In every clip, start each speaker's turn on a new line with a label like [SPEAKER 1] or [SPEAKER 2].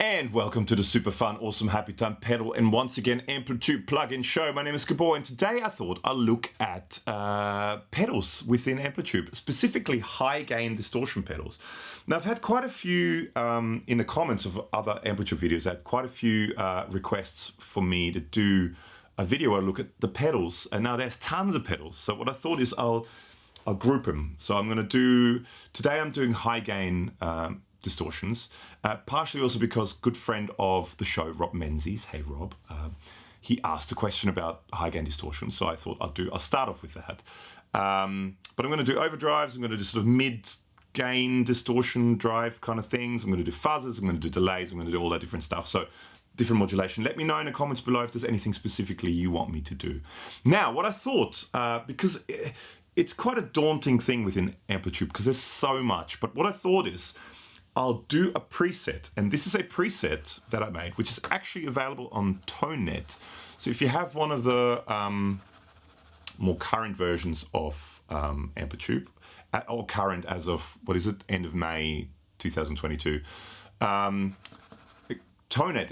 [SPEAKER 1] And welcome to the super fun, awesome, happy time pedal and once again AmpliTube plugin show. My name is Gabor and today I thought I'll look at pedals within AmpliTube, specifically high gain distortion pedals. Now I've had quite a few in the comments of other AmpliTube videos. I had quite a few requests for me to do a video where I look at the pedals, and now there's tons of pedals. So what I thought is I'll group them. So I'm going to do today. I'm doing high gain distortions, partially also because good friend of the show, Rob Menzies, hey Rob, he asked a question about high gain distortion, so I thought I'll start off with that. But I'm going to do overdrives, I'm going to do sort of mid gain distortion drive kind of things, I'm going to do fuzzes, I'm going to do delays, I'm going to do all that different stuff. So different modulation. Let me know in the comments below if there's anything specifically you want me to do. Now what I thought, because it's quite a daunting thing within AmpliTube because there's so much, but what I thought is I'll do a preset, and this is a preset that I made, which is actually available on ToneNet. So if you have one of the more current versions of AmpliTube, or current as of, what is it, end of May 2022, ToneNet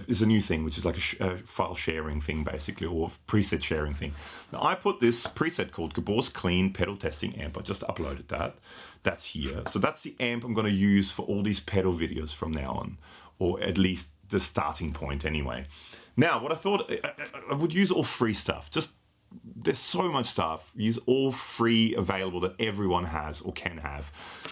[SPEAKER 1] is a new thing, which is like a file sharing thing, basically, or preset sharing thing. Now, I put this preset called Gabor's Clean Pedal Testing Amp. I just uploaded that. That's here. So that's the amp I'm going to use for all these pedal videos from now on, or at least the starting point anyway. Now, what I thought, I would use all free stuff. Just, there's so much stuff. Use all free available that everyone has or can have,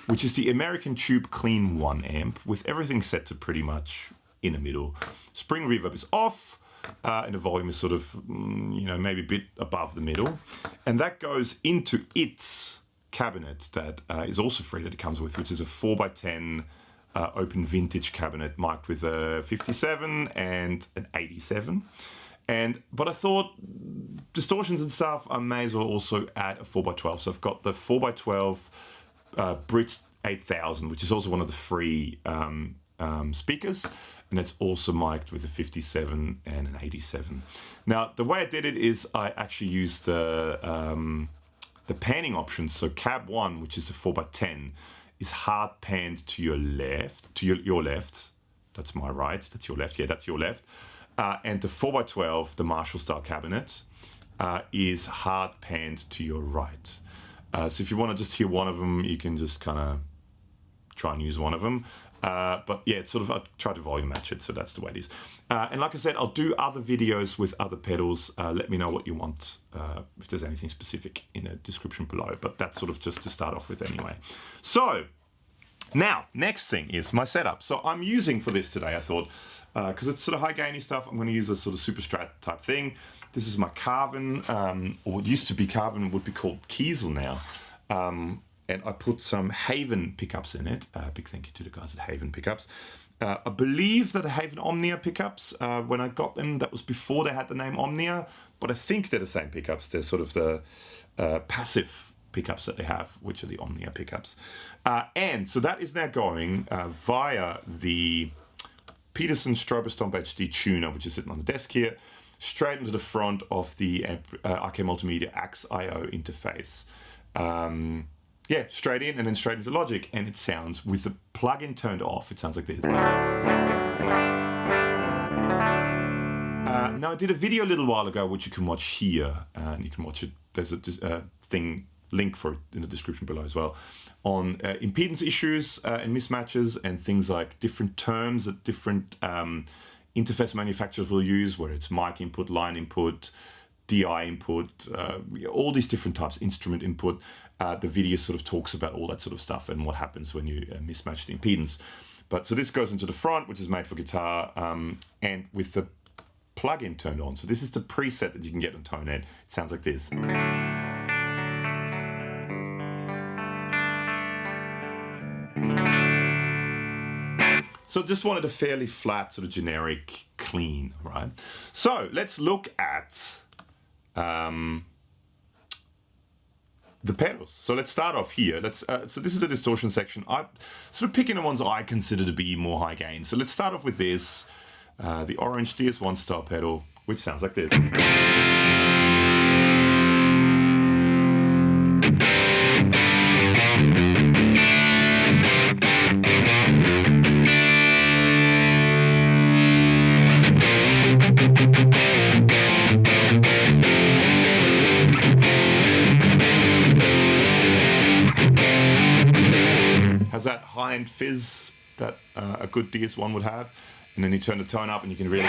[SPEAKER 1] which is the American Tube Clean 1 amp with everything set to pretty much in the middle. Spring reverb is off, and the volume is sort of, maybe a bit above the middle. And that goes into its cabinet that is also free that it comes with, which is a 4x10 open vintage cabinet marked with a 57 and an 87. But I thought distortions and stuff, I may as well also add a 4x12. So I've got the 4x12 Brit 8000, which is also one of the free speakers, and it's also mic'd with a 57 and an 87. Now the way I did it is I actually used the panning options. So cab 1, which is the 4x10, is hard panned to your left, your left. That's my right. That's your left. Yeah, that's your left. And the 4x12, the Marshall style cabinet, is hard panned to your right. So if you want to just hear one of them, you can just kind of try and use one of them. But yeah, it's sort of, I try to volume match it, so that's the way it is. And like I said, I'll do other videos with other pedals. Let me know what you want, if there's anything specific in the description below, but that's sort of just to start off with anyway. So now, next thing is my setup. So I'm using for this today, I thought, because it's sort of high gainy stuff, I'm going to use a sort of super strat type thing. This is my Carvin, or what used to be Carvin would be called Kiesel now. And I put some Haven pickups in it. Big thank you to the guys at Haven Pickups. I believe that the Haven Omnia pickups, when I got them, that was before they had the name Omnia, but I think they're the same pickups. They're sort of the passive pickups that they have, which are the Omnia pickups. And so that is now going via the Peterson Strobo Stomp HD tuner, which is sitting on the desk here, straight into the front of the IK Multimedia AX.io interface. Yeah, straight in and then straight into Logic, and it sounds, with the plugin turned off, it sounds like this. Now I did a video a little while ago which you can watch here, and you can watch it, there's a link for it in the description below as well, on impedance issues and mismatches and things like different terms that different interface manufacturers will use, where it's mic input, line input, DI input, all these different types, instrument input. The video sort of talks about all that sort of stuff and what happens when you mismatch the impedance. But so this goes into the front, which is made for guitar, and with the plugin turned on. So this is the preset that you can get on ToneNet. It sounds like this. So just wanted a fairly flat, sort of generic, clean, right? So let's look at the pedals. So let's start off here. So this is the distortion section. I'm sort of picking the ones I consider to be more high gain. So let's start off with this, the orange DS1 style pedal, which sounds like this. has that high-end fizz that a good DS1 would have. And then you turn the tone up and you can really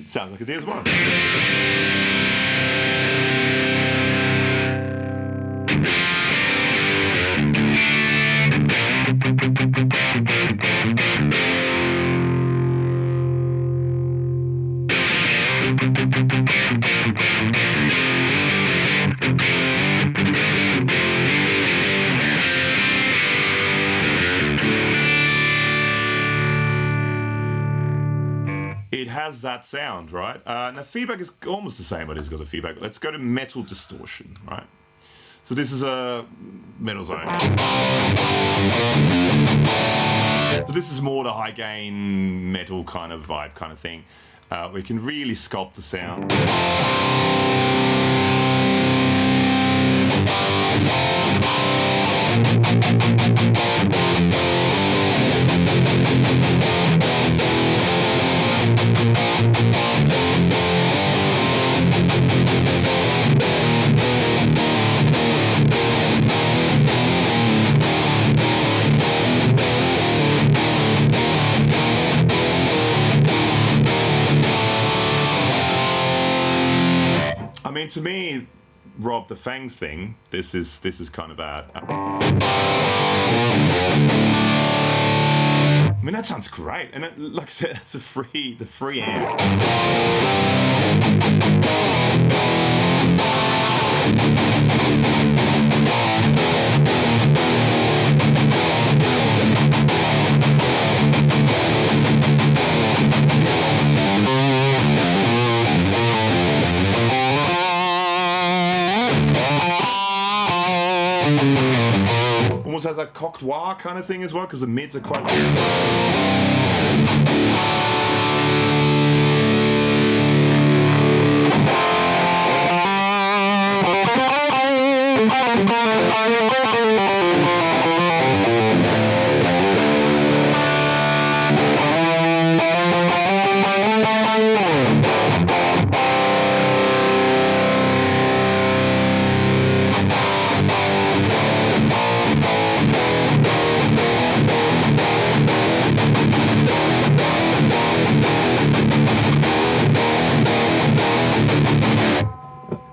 [SPEAKER 1] sounds like a DS1. It has that sound, right? Now feedback is almost the same, but it's got a feedback. Let's go to metal distortion, right? So this is a metal zone. So this is more the high gain metal kind of vibe kind of thing. We can really sculpt the sound. I mean, to me, Rob, the Fangs thing, this is kind of a. I mean, that sounds great, and like I said, it's the free amp. Almost has a cocked wah kind of thing as well, because the mids are quite.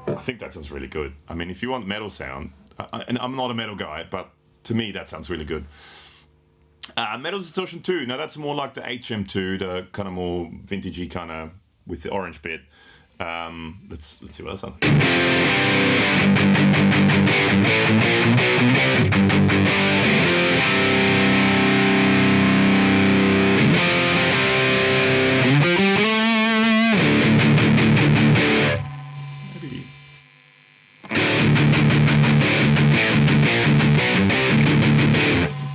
[SPEAKER 1] I think that sounds really good. I mean, if you want metal sound, and I'm not a metal guy, but to me that sounds really good. Metal Distortion 2, now that's more like the HM2, the kind of more vintagey kind of with the orange bit. Let's see what else sounds like.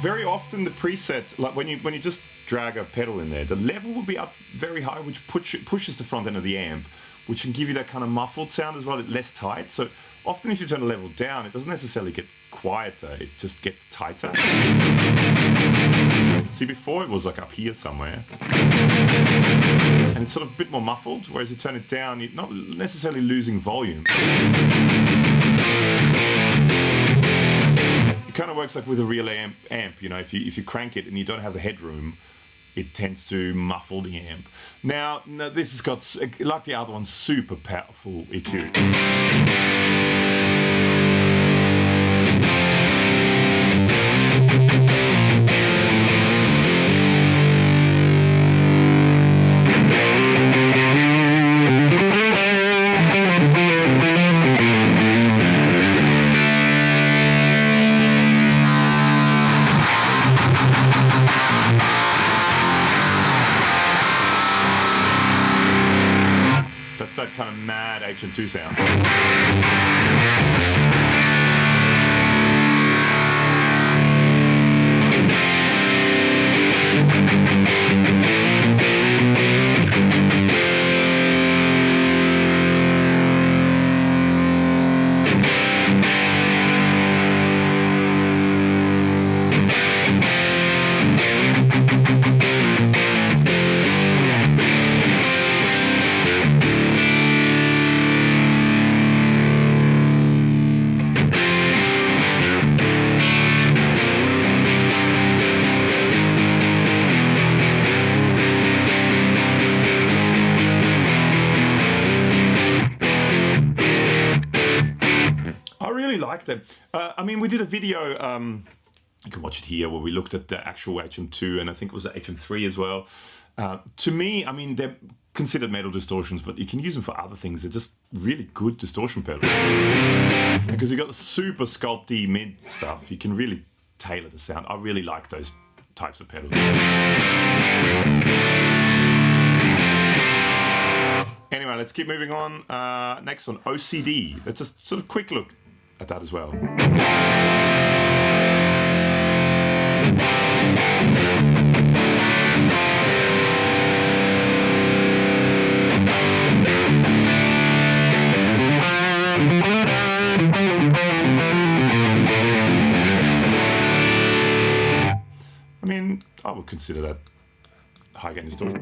[SPEAKER 1] Very often the presets, like when you just drag a pedal in there, the level will be up very high, which pushes the front end of the amp, which can give you that kind of muffled sound as well, less tight. So often if you turn the level down, it doesn't necessarily get quieter, it just gets tighter. See, before it was like up here somewhere, and it's sort of a bit more muffled, whereas you turn it down, you're not necessarily losing volume. It kind of works like with a real amp, you know, if you crank it and you don't have the headroom, it tends to muffle the amp. Now this has got, like the other one, super powerful EQ. That kind of mad HM2 sound. like them. I mean, we did a video, you can watch it here, where we looked at the actual HM2, and I think it was the HM3 as well. To me, I mean, they're considered metal distortions, but you can use them for other things. They're just really good distortion pedals. Because you've got the super sculpty mid stuff, you can really tailor the sound. I really like those types of pedals. Anyway, let's keep moving on. Next one, OCD. Let's just sort of quick look at that as well. I mean, I would consider that high gain distortion.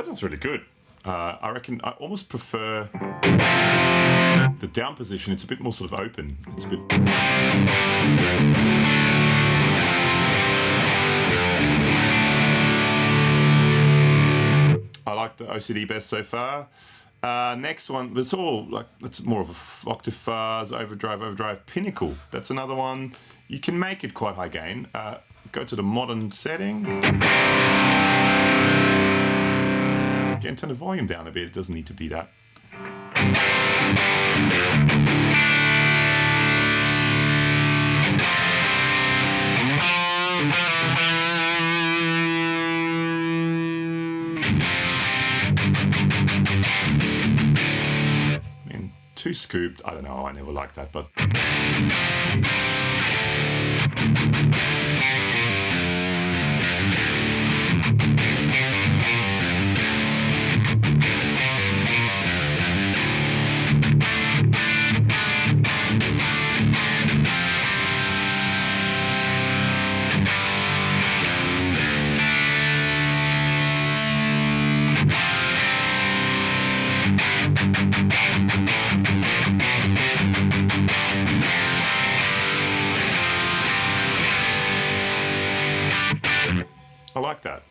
[SPEAKER 1] That's really good. I reckon I almost prefer the down position. It's a bit more sort of open. It's a bit... I like the OCD best so far. Next one, it's all like, it's more of a octave fuzz, overdrive, Pinnacle. That's another one. You can make it quite high gain. Go to the modern setting. Again, turn the volume down a bit. It doesn't need to be that. I mean, too scooped. I don't know. I never liked that, but. I like that.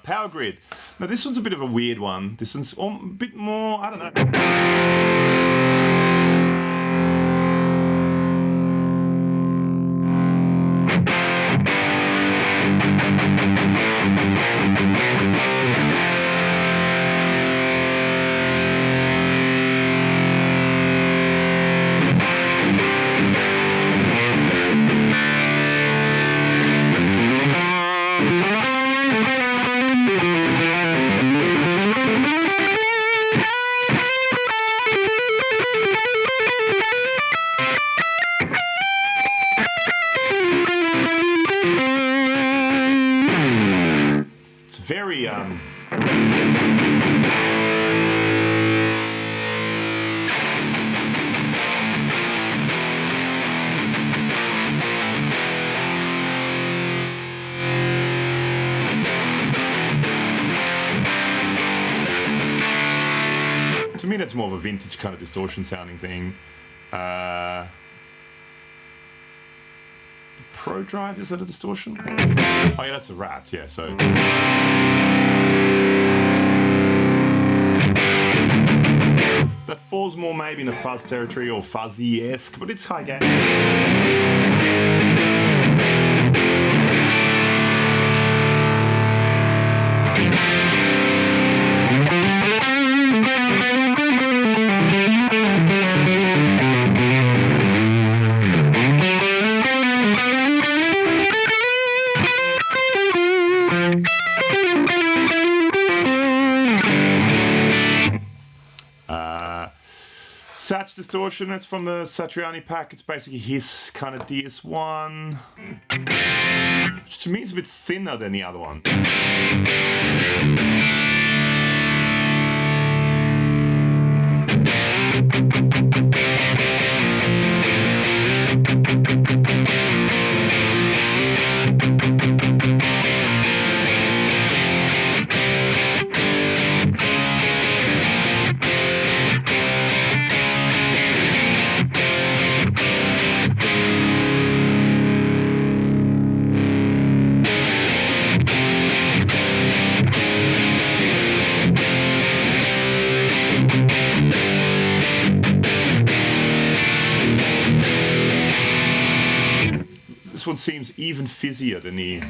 [SPEAKER 1] Power grid. Now this one's a bit of a weird one. This one's a bit more, I don't know. Very to me that's more of a vintage kind of distortion sounding thing. PROdrive, is that a distortion? Oh yeah, that's a rat, yeah, so. That falls more maybe in a fuzz territory or fuzzy-esque, but it's high gain. Satch Distortion, that's from the Satriani pack. It's basically his kind of DS1, which to me is a bit thinner than the other one. This one seems even fizzier than the...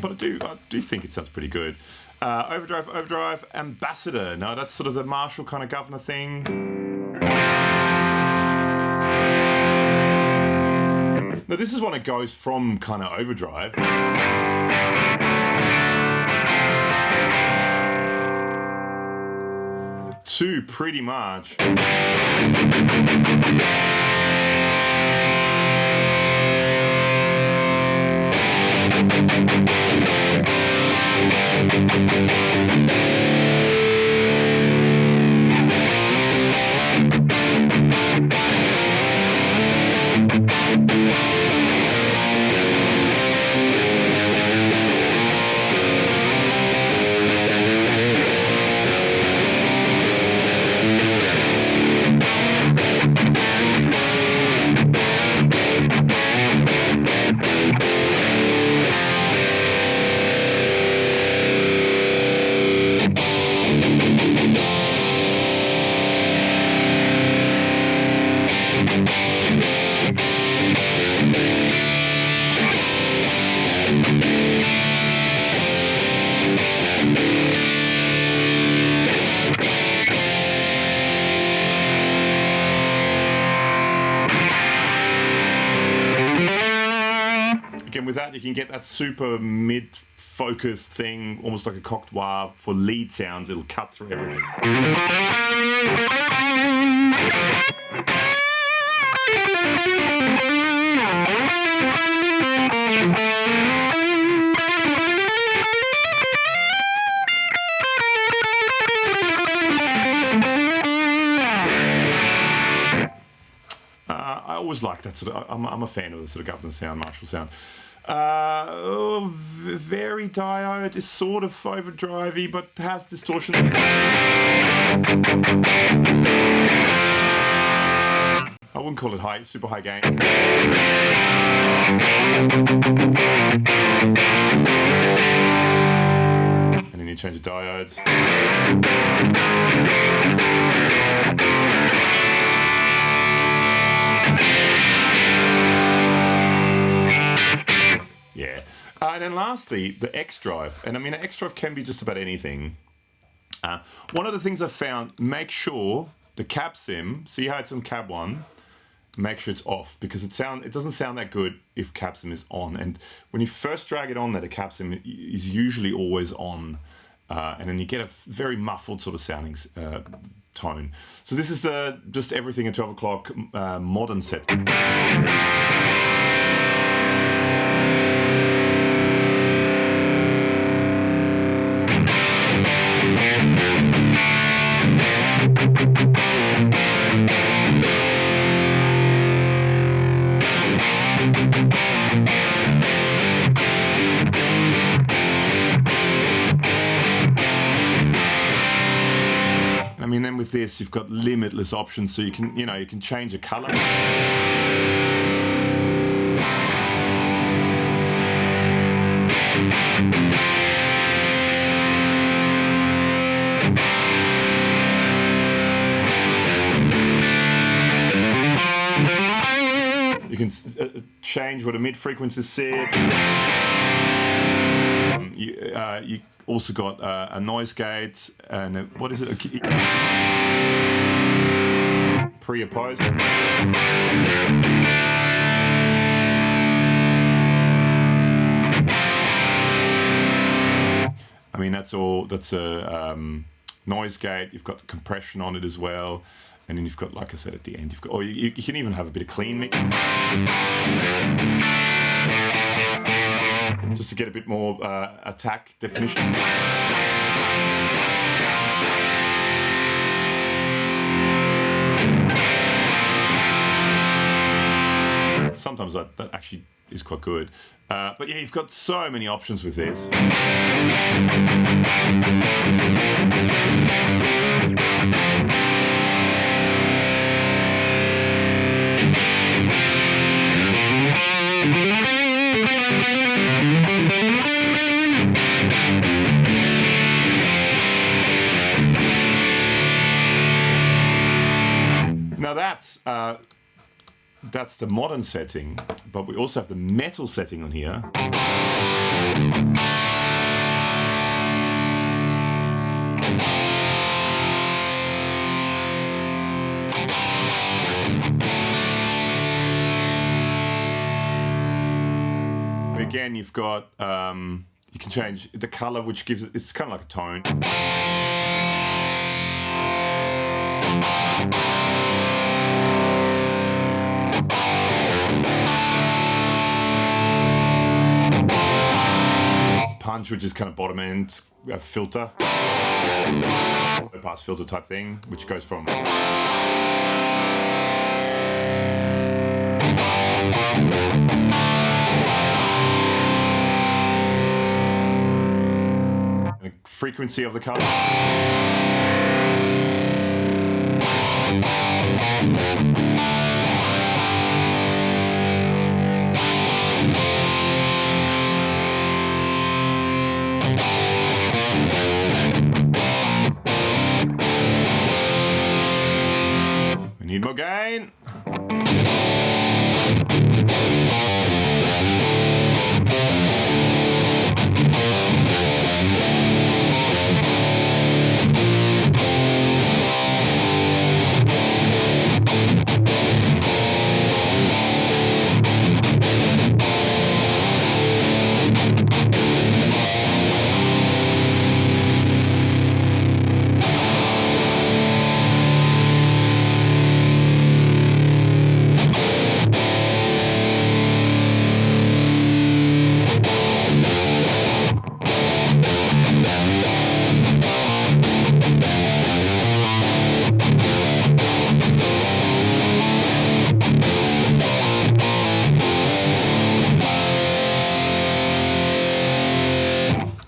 [SPEAKER 1] But I do think it sounds pretty good. Overdrive, Abassa'dor. Now that's sort of the Marshall kind of guv'nor thing. Now this is one that goes from kind of overdrive to pretty much with that, you can get that super mid-focused thing, almost like a cocked wah for lead sounds. It'll cut through everything. I always like that sort of. I'm a fan of the sort of guv'nor sound, Marshall sound. VariDiode is sort of overdrivey, but has distortion. I wouldn't call it super high gain. And then you change the diodes. Yeah. And then lastly, the X drive. And I mean, the X drive can be just about anything. One of the things I found, make sure the cab sim, see how it's on cab 1, make sure it's off, because it doesn't sound that good if cab sim is on. And when you first drag it on there, the cab sim is usually always on. And then you get a very muffled sort of sounding tone. So this is just everything at 12 o'clock modern set. I mean, then with this, you've got limitless options, so you can change the color. You can change what a mid frequency is set. you also got a noise gate and what is it? Pre-opposed. I mean, that's a noise gate. You've got compression on it as well. And then you've got, like I said, at the end, you've got, or you can even have a bit of clean mix. Just to get a bit more attack definition. Sometimes that actually is quite good. But yeah, you've got so many options with this. Now that's the modern setting, but we also have the metal setting on here. Again, you've got, you can change the color, which gives it, it's kind of like a tone. Punch, which is kind of bottom end, filter, low pass filter type thing, which goes from frequency of the color. We need more gain.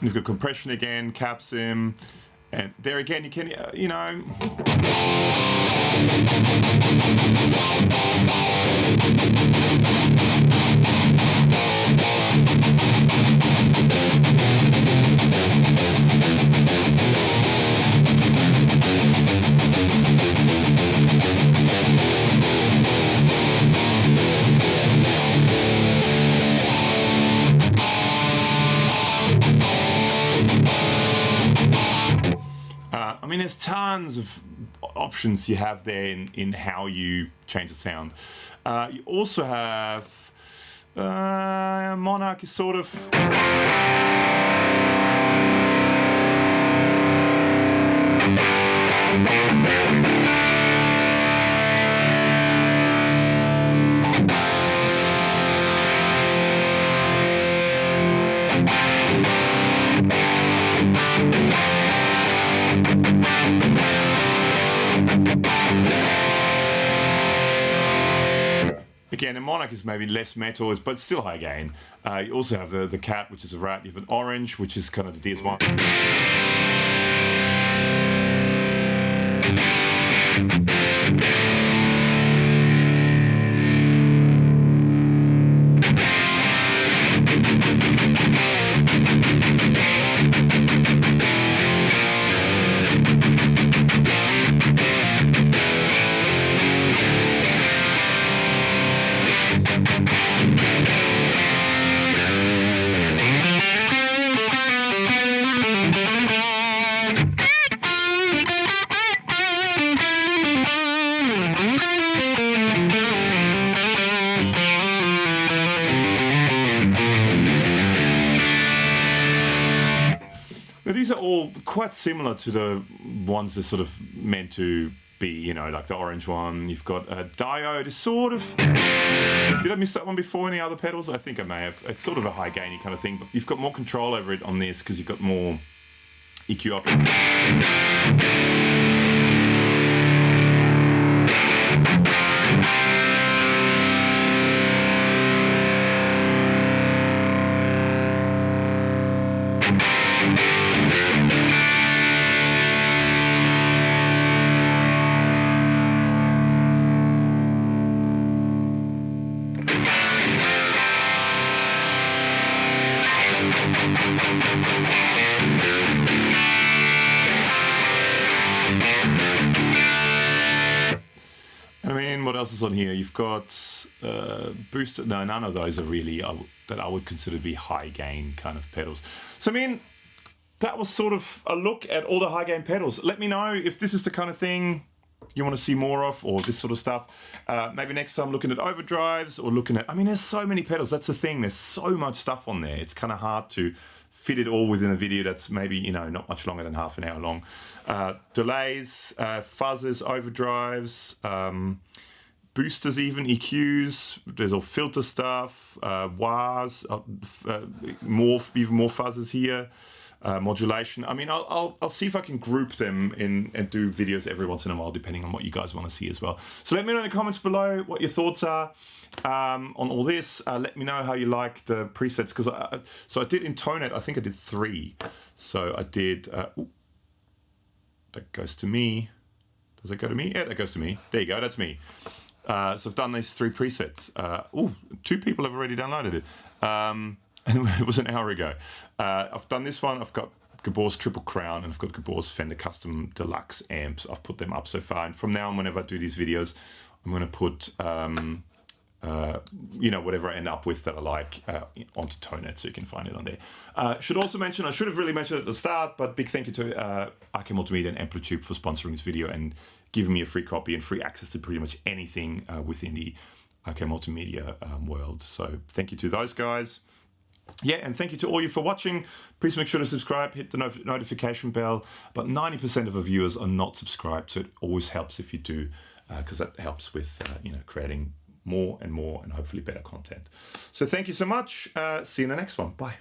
[SPEAKER 1] You've got compression again, caps him, and there again you can, you know. I mean, there's tons of options you have there in how you change the sound. You also have Monarch is sort of... Again, a Monarch is maybe less metal, but still high gain. You also have the cat, which is a rat. You have an orange, which is kind of the DS1. these are all quite similar to the ones that's sort of meant to be, you know, like the orange one. You've got a diode, is sort of... Did I miss that one before? Any other pedals? I think I may have. It's sort of a high gainy kind of thing, but you've got more control over it on this because you've got more EQ options. What else is on here? You've got booster. No, none of those are really that I would consider to be high gain kind of pedals. So I mean, that was sort of a look at all the high gain pedals. Let me know if this is the kind of thing you want to see more of, or this sort of stuff. Maybe next time looking at overdrives, or looking at... I mean, there's so many pedals. That's the thing. There's so much stuff on there. It's kind of hard to fit it all within a video that's maybe, you know, not much longer than half an hour long. Delays, fuzzes, overdrives, boosters, even EQs. There's all filter stuff, wahs, even more fuzzes here, modulation. I mean, I'll see if I can group them in and do videos every once in a while, depending on what you guys want to see as well. So let me know in the comments below what your thoughts are on all this. Let me know how you like the presets, because I did intonate. I think I did 3. So I did. That goes to me. Does it go to me? Yeah, that goes to me. There you go. That's me. So I've done these 3 presets. 2 people have already downloaded it. And it was an hour ago. I've done this one. I've got Gabor's Triple Crown, and I've got Gabor's Fender Custom Deluxe amps. I've put them up so far. And from now on, whenever I do these videos, I'm going to put, you know, whatever I end up with that I like onto Tonet, so you can find it on there. Should also mention, I should have really mentioned it at the start, but big thank you to IK Multimedia and AmpliTube for sponsoring this video and giving me a free copy and free access to pretty much anything within the IK Multimedia world. So thank you to those guys. Yeah, and thank you to all you for watching. Please make sure to subscribe, hit the notification bell. But 90% of our viewers are not subscribed, so it always helps if you do, because that helps with you know, creating more and more and hopefully better content. So thank you so much. See you in the next one. Bye.